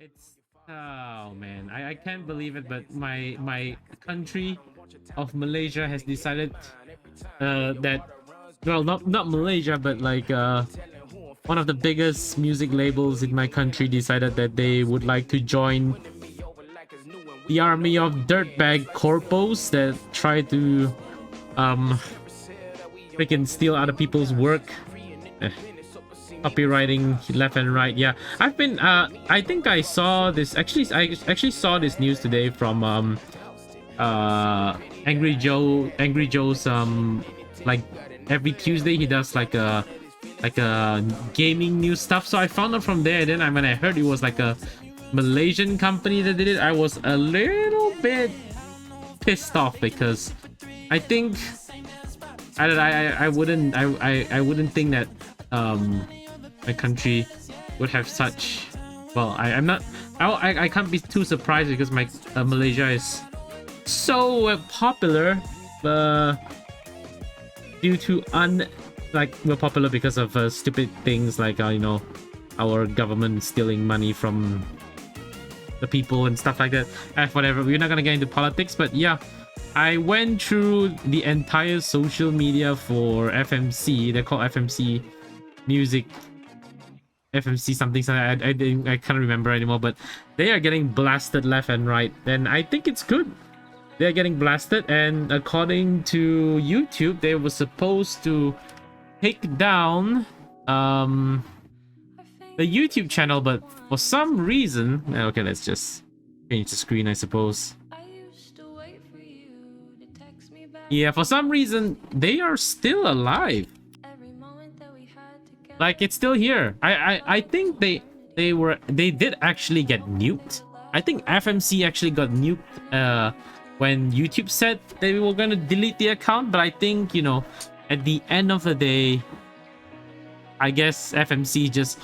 It's oh man, I can't believe it, but my country of Malaysia has decided that well, not Malaysia, but like one of the biggest music labels in my country decided that they would like to join the army of dirtbag corpos that try to um freaking steal other people's work. Eh, copywriting left and right. Yeah, I've been I think I saw this I actually saw this news today from Angry Joe's like every Tuesday he does like a gaming news stuff. So I found out from there. Then when I heard it was like a Malaysian company that did it, I was a little bit pissed off because I think I wouldn't think that my country would have such. Well, I'm not. I can't be too surprised because my Malaysia is so popular, due to we're popular because of stupid things like our government stealing money from the people and stuff like that. Whatever, we're not gonna get into politics, but yeah, I went through the entire social media for FMC. They're called FMC Music, FMC something. I can't remember anymore, but they are getting blasted left and right, and I think it's good. They're getting blasted, and according to YouTube, they were supposed to take down the YouTube channel, but for some reason, okay, let's just change the screen, I suppose. Yeah, for some reason they are still alive. Like, it's still here. I think they did actually get nuked. I think FMC actually got nuked when YouTube said they were gonna delete the account, but I think at the end of the day, I guess FMC just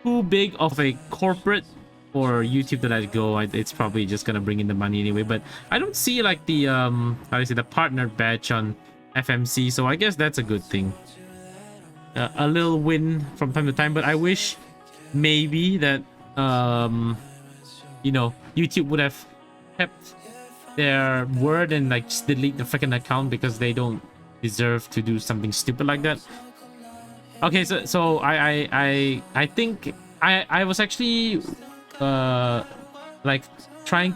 too big of a corporate for YouTube to let it go. It's probably just gonna bring in the money anyway. But I don't see like the how do you say, the partner badge on FMC, so I guess that's a good thing. A little win from time to time, but I wish maybe that YouTube would have kept their word and like just delete the freaking account, because they don't deserve to do something stupid like that. Okay, so I think I was actually trying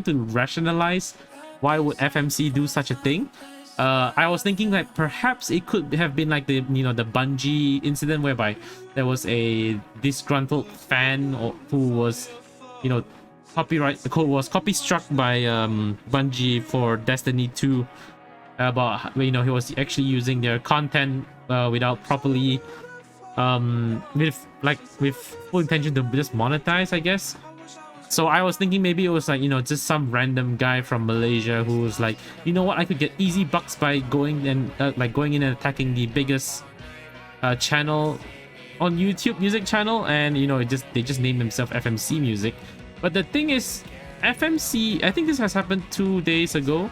to rationalize why would FMC do such a thing. I was thinking like perhaps it could have been like the the Bungie incident, whereby there was a disgruntled fan who was copy-struck by Bungie for Destiny 2, about he was actually using their content without properly with full intention to just monetize, I guess. So I was thinking maybe it was like just some random guy from Malaysia who was like, what, I could get easy bucks by going in and attacking the biggest channel on YouTube, music channel, and they just named themselves FMC Music. But the thing is, FMC, I think this has happened 2 days ago,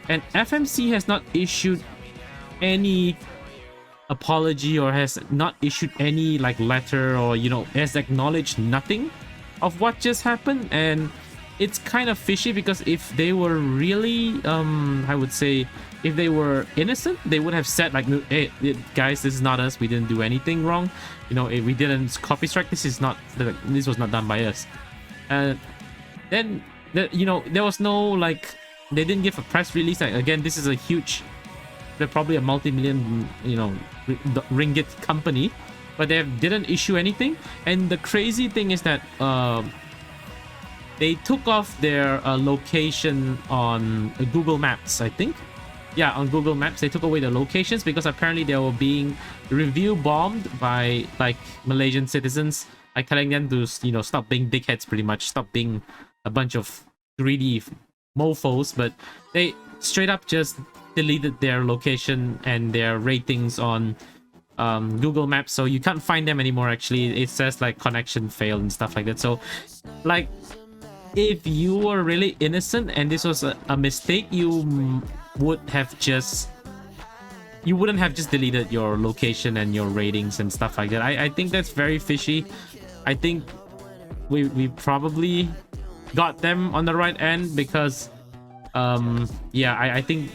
and FMC has not issued any apology, or has not issued any like letter, or has acknowledged nothing of what just happened. And it's kind of fishy, because if they were really I would say, if they were innocent, they would have said like, hey guys, this is not us, we didn't do anything wrong, we didn't copy strike, this was not done by us. Then there was no like, they didn't give a press release. Like, again, this is a huge, they're probably a multi-million ringgit company, but they didn't issue anything. And the crazy thing is that they took off their location on Google Maps, I think. Yeah, on Google Maps they took away the locations, because apparently they were being review bombed by like Malaysian citizens, like telling them to stop being dickheads, pretty much, stop being a bunch of greedy mofos. But they straight up just deleted their location and their ratings on Google Maps, so you can't find them anymore. Actually, it says like connection failed and stuff like that. So like, if you were really innocent and this was a mistake, you wouldn't have just deleted your location and your ratings and stuff like that. I think that's very fishy. I think we probably got them on the right end, because yeah, I think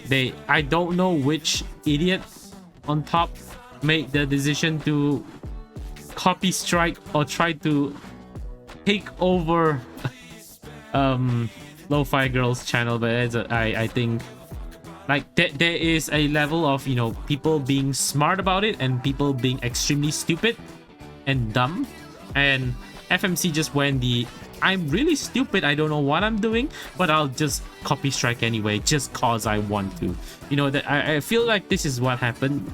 I don't know which idiot on top made the decision to copy strike or try to take over Lofi Girl's channel. But I think like there is a level of, you know, people being smart about it and people being extremely stupid and dumb, and FMC just went the I'm really stupid, I don't know what I'm doing, but I'll just copy strike anyway just cause I want to. You know, that I feel like this is what happened.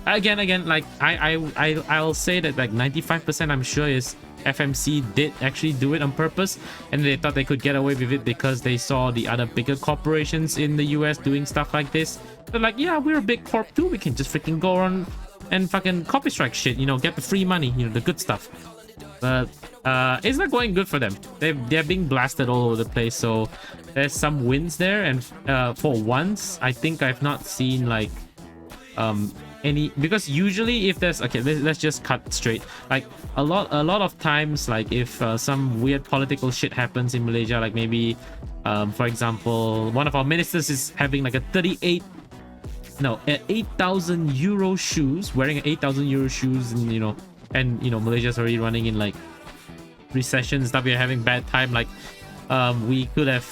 Again, like I'll say that like 95% I'm sure is FMC did actually do it on purpose, and they thought they could get away with it because they saw the other bigger corporations in the US doing stuff like this. They're like, yeah, we're a big corp too, we can just freaking go on and fucking copy strike shit, you know, get the free money, you know, the good stuff. But it's not going good for them. They're being blasted all over the place, so there's some wins there. And for once, I think I've not seen like any, because usually if there's, okay, let's just cut straight, like a lot of times, like if some weird political shit happens in Malaysia, like maybe for example one of our ministers is having like a 8,000 euro shoes, wearing an 8,000 euro shoes, and you know Malaysia's already running in like recession stuff, we're having bad time, like we could have,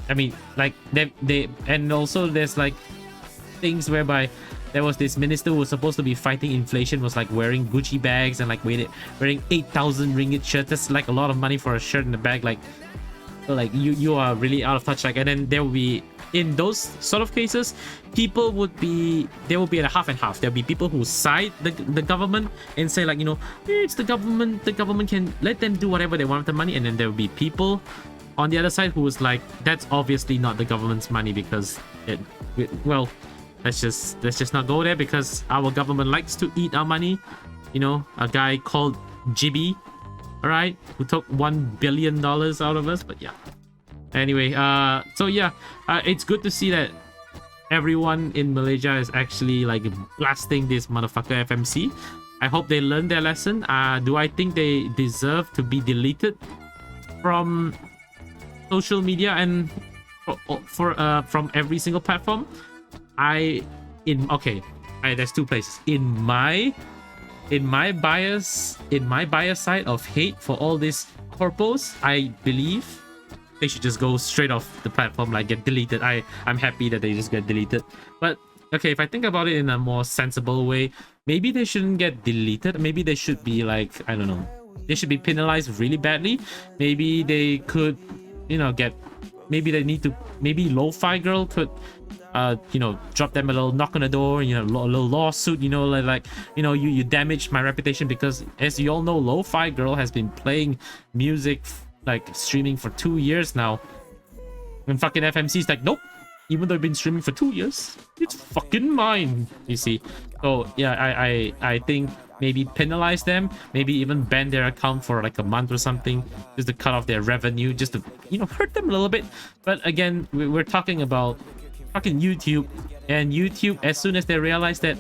I mean, like they and also there's like things whereby there was this minister who was supposed to be fighting inflation, was like wearing Gucci bags and like wearing 8,000 ringgit shirts. That's like a lot of money for a shirt and a bag. Like you are really out of touch. Like, and then there will be, in those sort of cases, people would be, there will be at a half and half. There'll be people who side the government and say like, you know, it's the government can let them do whatever they want with the money. And then there will be people on the other side who was like, that's obviously not the government's money, because well, let's just not go there, because our government likes to eat our money. You know, a guy called Jibby, all right, who took $1 billion out of us. But yeah, anyway, so yeah, it's good to see that everyone in Malaysia is actually like blasting this motherfucker FMC. I hope they learned their lesson. Do I think they deserve to be deleted from social media and from every single platform? There's two places. In my bias side of hate for all these corpos, I believe they should just go straight off the platform, like get deleted. I'm happy that they just get deleted. But okay, if I think about it in a more sensible way, maybe they shouldn't get deleted. Maybe they should be like, I don't know, they should be penalized really badly. Maybe they could, you know, maybe Lofi Girl could you know, drop them a little knock on the door, you know, a little lawsuit, you know, like you know, you damaged my reputation, because as you all know, Lofi Girl has been playing music, like streaming for 2 years now, and fucking FMC's like, nope, even though I've been streaming for 2 years, it's fucking mine, you see. So yeah, I think maybe penalize them, maybe even ban their account for like a month or something, just to cut off their revenue, just to, you know, hurt them a little bit. But again, we're talking about fucking YouTube, and YouTube, as soon as they realize that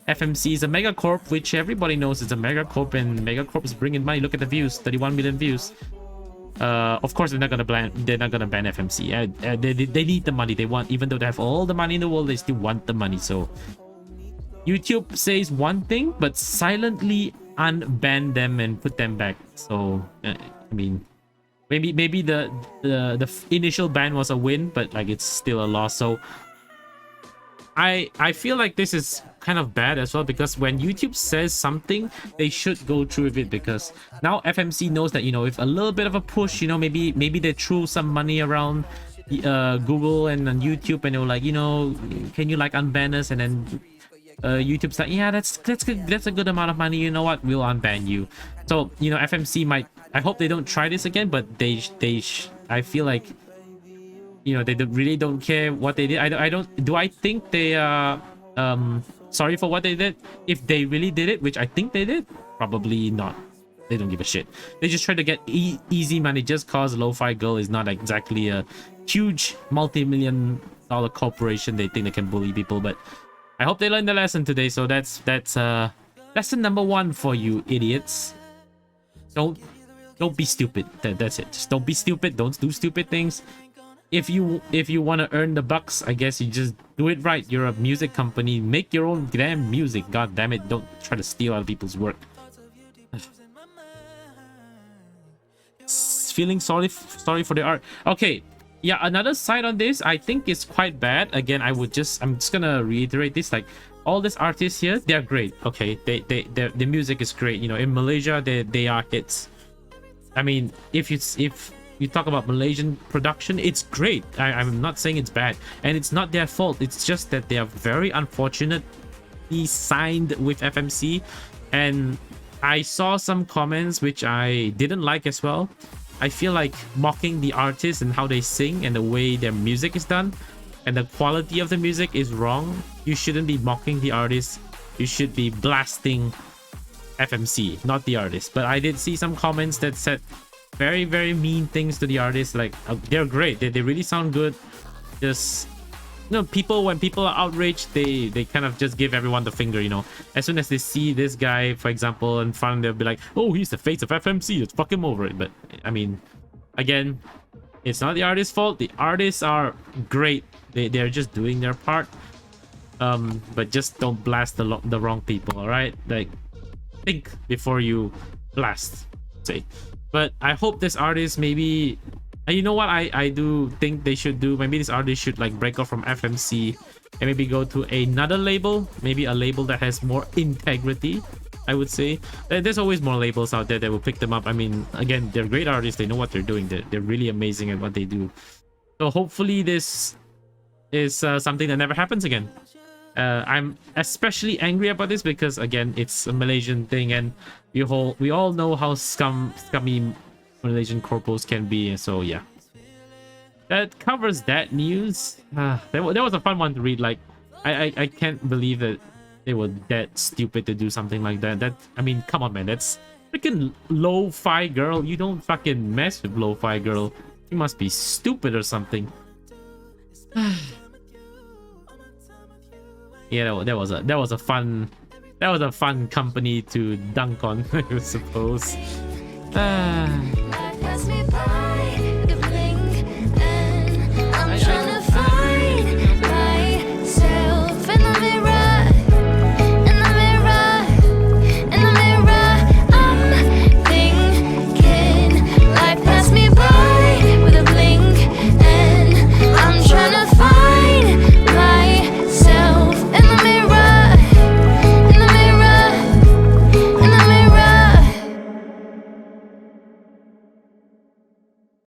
FMC is a megacorp, which everybody knows is a megacorp, and megacorp is bringing money. Look at the views, 31 million views. Of course they're not gonna ban FMC. They need the money. They want, even though they have all the money in the world, they still want the money. So YouTube says one thing, but silently unban them and put them back. So I mean, maybe the initial ban was a win, but like it's still a loss. So I feel like this is kind of bad as well, because when YouTube says something, they should go through with it, because now FMC knows that, you know, if a little bit of a push, you know, maybe they threw some money around Google and on YouTube, and they were like, you know, can you like unban us? And then YouTube's like, yeah, that's good, that's a good amount of money, you know what, we'll unban you. So, you know, FMC might, I hope they don't try this again, but I feel like, you know, they really don't care what they did. I think they are sorry for what they did. If they really did it, which I think they did, probably not. They don't give a shit. They just try to get easy money just cause Lofi Girl is not exactly a huge multi-million-dollar corporation. They think they can bully people, but I hope they learned the lesson today. So that's lesson number 1 for you idiots. Don't Don't be stupid. That's it. Just don't be stupid. Don't do stupid things. If you want to earn the bucks, I guess you just do it right. You're a music company. Make your own damn music. God damn it. Don't try to steal other people's work. Feeling sorry for the art. Okay. Yeah, another side on this, I think is quite bad. Again, I'm just gonna reiterate this. Like, all these artists here, they're great. Okay, the music is great. You know, in Malaysia, they are hits. I mean, if you talk about Malaysian production, it's great. I'm not saying it's bad, and it's not their fault. It's just that they are very unfortunately signed with FMC, and I saw some comments which I didn't like as well. I feel like mocking the artists and how they sing and the way their music is done and the quality of the music is wrong. You shouldn't be mocking the artists. You should be blasting FMC, not the artist. But I did see some comments that said very, very mean things to the artists. Like, they're great. They really sound good. Just, you know, when people are outraged, they kind of just give everyone the finger, you know. As soon as they see this guy, for example, in front, they'll be like, oh, he's the face of FMC, let's fuck him over it. But I mean, again, it's not the artist's fault. The artists are great. They're just doing their part. But just don't blast the wrong people, all right? Like, think before you blast, say. But I hope this artist maybe, and you know what, I do think they should do, maybe this artist should like break off from FMC and maybe go to another label, maybe a label that has more integrity. I would say there's always more labels out there that will pick them up. I mean, again, they're great artists. They know what they're doing. They're really amazing at what they do. So hopefully this is something that never happens again. I'm especially angry about this because, again, it's a Malaysian thing, and we all know how scummy Malaysian corpos can be. So yeah, that covers that news. That was a fun one to read. Like, I can't believe that they were that stupid to do something like that. I mean, come on, man. That's freaking Lofi Girl. You don't fucking mess with Lofi Girl. You must be stupid or something. Yeah, that was a fun company to dunk on, I suppose.